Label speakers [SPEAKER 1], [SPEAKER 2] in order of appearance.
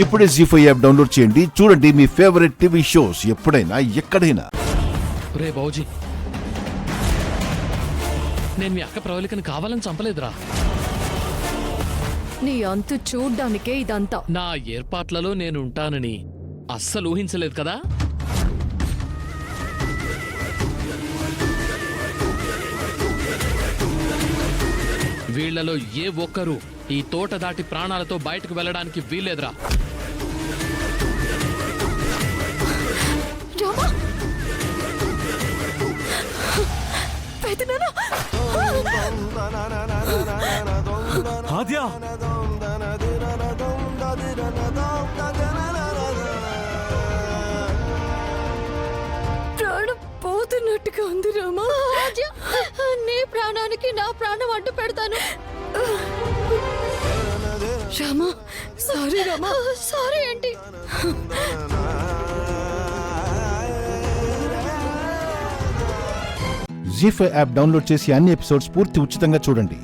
[SPEAKER 1] ఇప్పుడే జీ5 app download చేయండి. చూడండి మీ ఫేవరెట్ టీవీ షోస్ ఎప్పుడైనా ఎక్కడైనా.
[SPEAKER 2] రే బావుజీ, నేను మీ అక్క ప్రవళికని కావాలని చంపలేదురా.
[SPEAKER 3] నీ అంతు చూడ్డానికే ఇదంతా.
[SPEAKER 2] నా ఏర్పాట్లలో నేను ఉంటానని అస్సలు ఊహించలేదు కదా. వీళ్లలో ఏ ఒక్కరూ ఈ తోట దాటి ప్రాణాలతో బయటకు వెళ్ళడానికి వీల్లేదురా.
[SPEAKER 3] ప్రాణం పోతున్నట్టుగా ఉంది రామా. నీ ప్రాణానికి నా ప్రాణం అడ్డు పెడతాను. రామా సారీ, రామా సారీ ఏంటి?
[SPEAKER 1] జీ5 యాప్ డౌన్లోడ్ చేసి అన్ని ఎపిసోడ్స్ పూర్తి ఉచితంగా చూడండి.